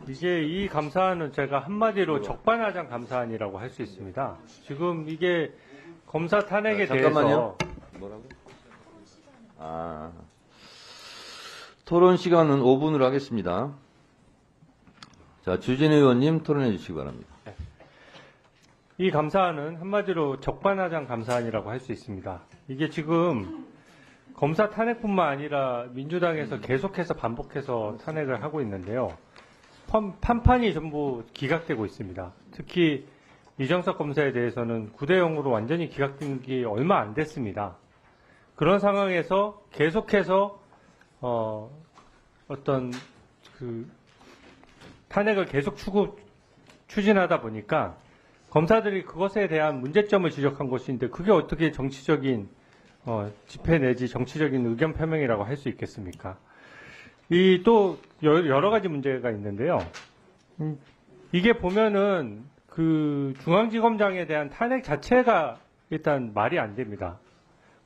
이게 이 감사안은 제가 한마디로 적반하장 감사안이라고 할 수 있습니다. 지금 이게 검사 탄핵에 잠깐만요. 대해서 뭐라고? 토론 시간은 5분으로 하겠습니다. 자, 주진우 의원님 토론해 주시기 바랍니다. 이 감사안은 한마디로 적반하장 감사안이라고 할 수 있습니다. 이게 지금 검사 탄핵뿐만 아니라 민주당에서 계속해서 반복해서 탄핵을 하고 있는데요. 판판이 전부 기각되고 있습니다. 특히 이정석 검사에 대해서는 9대 0으로 완전히 기각된 게 얼마 안 됐습니다. 그런 상황에서 계속해서 어떤 그 탄핵을 계속 추진하다 보니까 검사들이 그것에 대한 문제점을 지적한 것인데 그게 어떻게 정치적인 집회 내지 정치적인 의견 표명이라고 할 수 있겠습니까? 이 또 여러 가지 문제가 있는데요. 이게 보면은 그 중앙지검장에 대한 탄핵 자체가 일단 말이 안 됩니다.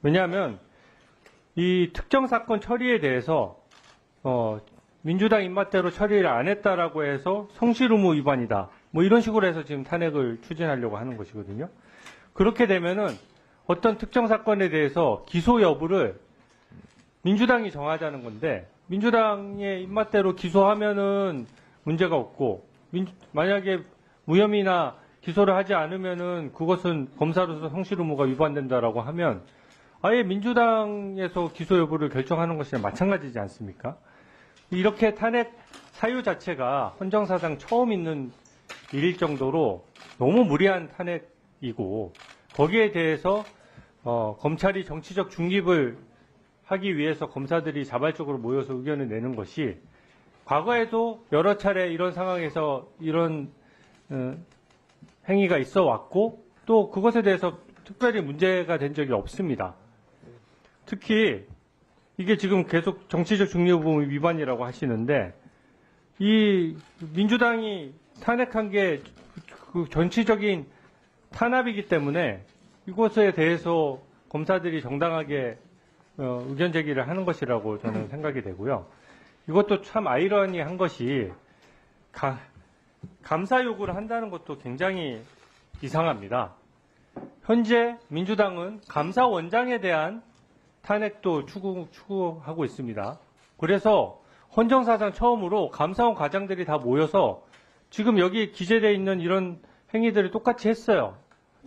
왜냐하면 이 특정 사건 처리에 대해서 민주당 입맛대로 처리를 안 했다라고 해서 성실 의무 위반이다. 뭐 이런 식으로 해서 지금 탄핵을 추진하려고 하는 것이거든요. 그렇게 되면은 어떤 특정 사건에 대해서 기소 여부를 민주당이 정하자는 건데 민주당의 입맛대로 기소하면은 문제가 없고 만약에 무혐의나 기소를 하지 않으면은 그것은 검사로서 성실 의무가 위반된다라고 하면 아예 민주당에서 기소 여부를 결정하는 것이랑 마찬가지지 않습니까? 이렇게 탄핵 사유 자체가 헌정사상 처음 있는 일일 정도로 너무 무리한 탄핵이고 거기에 대해서 검찰이 정치적 중립을 하기 위해서 검사들이 자발적으로 모여서 의견을 내는 것이 과거에도 여러 차례 이런 상황에서 이런 행위가 있어 왔고 또 그것에 대해서 특별히 문제가 된 적이 없습니다. 특히 이게 지금 계속 정치적 중립 의무 위반이라고 하시는데 이 민주당이 탄핵한 게 그 정치적인 탄압이기 때문에 이것에 대해서 검사들이 정당하게 의견 제기를 하는 것이라고 저는 생각이 되고요. 이것도 참 아이러니한 것이 감사 요구를 한다는 것도 굉장히 이상합니다. 현재 민주당은 감사원장에 대한 탄핵도 추구하고 있습니다. 그래서 헌정사상 처음으로 감사원 과장들이 다 모여서 지금 여기 기재되어 있는 이런 행위들을 똑같이 했어요.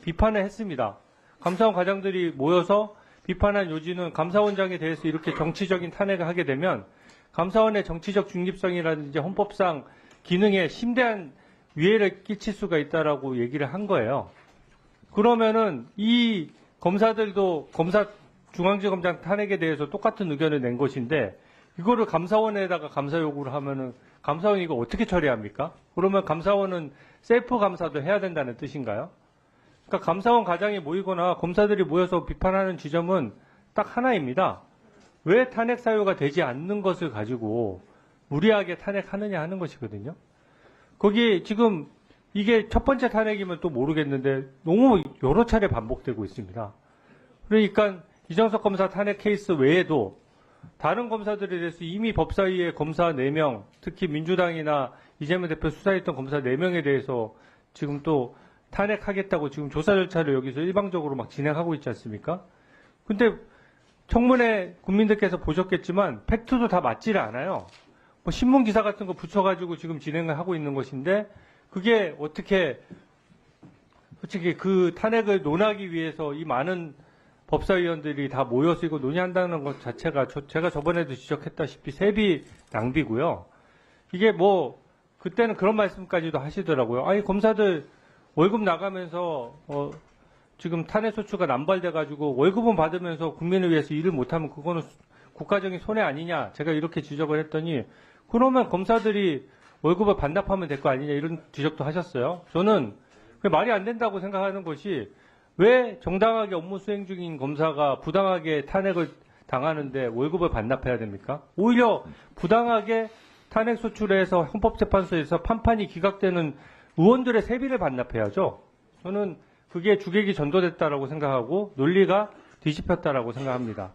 비판을 했습니다. 감사원 과장들이 모여서 비판한 요지는 감사원장에 대해서 이렇게 정치적인 탄핵을 하게 되면 감사원의 정치적 중립성이라든지 헌법상 기능에 심대한 위해를 끼칠 수가 있다라고 얘기를 한 거예요. 그러면은 이 검사들도 중앙지검장 탄핵에 대해서 똑같은 의견을 낸 것인데 이거를 감사원에다가 감사 요구를 하면은 감사원이 이거 어떻게 처리합니까? 그러면 감사원은 셀프 감사도 해야 된다는 뜻인가요? 그러니까 감사원 과장이 모이거나 검사들이 모여서 비판하는 지점은 딱 하나입니다. 왜 탄핵 사유가 되지 않는 것을 가지고 무리하게 탄핵하느냐 하는 것이거든요. 거기 지금 이게 첫 번째 탄핵이면 또 모르겠는데 너무 여러 차례 반복되고 있습니다. 그러니까 이정석 검사 탄핵 케이스 외에도 다른 검사들에 대해서 이미 법사위의 검사 4명, 특히 민주당이나 이재명 대표 수사했던 검사 4명에 대해서 지금 또 탄핵하겠다고 지금 조사 절차를 여기서 일방적으로 막 진행하고 있지 않습니까? 근데 청문회 국민들께서 보셨겠지만 팩트도 다 맞지를 않아요. 뭐 신문 기사 같은 거 붙여가지고 지금 진행을 하고 있는 것인데 그게 어떻게 솔직히 그 탄핵을 논하기 위해서 이 많은 법사위원들이 다 모여서 이거 논의한다는 것 자체가 제가 저번에도 지적했다시피 세비 낭비고요. 이게 뭐 그때는 그런 말씀까지도 하시더라고요. 아니 검사들 월급 나가면서 지금 탄핵 소추가 남발돼가지고 월급은 받으면서 국민을 위해서 일을 못하면 그거는 국가적인 손해 아니냐. 제가 이렇게 지적을 했더니 그러면 검사들이 월급을 반납하면 될 거 아니냐 이런 지적도 하셨어요. 저는 그게 말이 안 된다고 생각하는 것이 왜 정당하게 업무 수행 중인 검사가 부당하게 탄핵을 당하는데 월급을 반납해야 됩니까? 오히려 부당하게 탄핵 소추를 해서 헌법재판소에서 판판이 기각되는 의원들의 세비를 반납해야죠. 저는 그게 주객이 전도됐다라고 생각하고 논리가 뒤집혔다라고 생각합니다.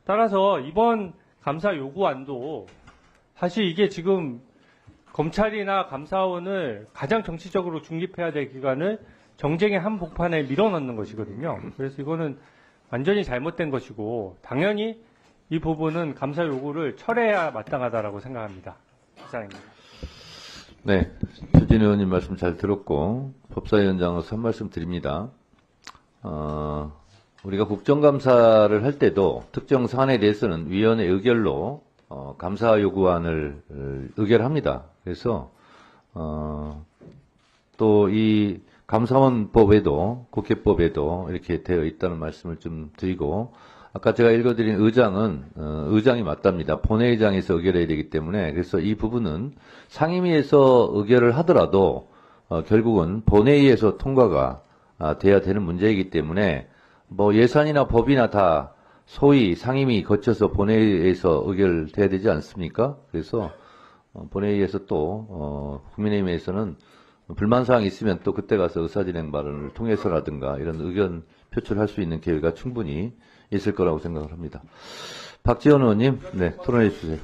따라서 이번 감사 요구안도 사실 이게 지금 검찰이나 감사원을 가장 정치적으로 중립해야 될 기관을 정쟁의 한복판에 밀어넣는 것이거든요. 그래서 이거는 완전히 잘못된 것이고 당연히 이 부분은 감사 요구를 철회해야 마땅하다라고 생각합니다. 이상입니다. 네, 주진 의원님 말씀 잘 들었고 법사위원장으로서 한 말씀 드립니다. 우리가 국정감사를 할 때도 특정 사안에 대해서는 위원회 의결로 감사 요구안을 의결합니다. 그래서 또 이 감사원법에도 국회법에도 이렇게 되어 있다는 말씀을 좀 드리고 아까 제가 읽어드린 의장은 의장이 맞답니다. 본회의장에서 의결해야 되기 때문에 그래서 이 부분은 상임위에서 의결을 하더라도 결국은 본회의에서 통과가 돼야 되는 문제이기 때문에 뭐 예산이나 법이나 다 소위 상임위 거쳐서 본회의에서 의결돼야 되지 않습니까? 그래서 본회의에서 또 국민의힘에서는 불만사항이 있으면 또 그때 가서 의사진행 발언을 통해서라든가 이런 의견 표출할 수 있는 기회가 충분히 있을 거라고 생각을 합니다. 박지원 의원님, 네, 토론해 주세요.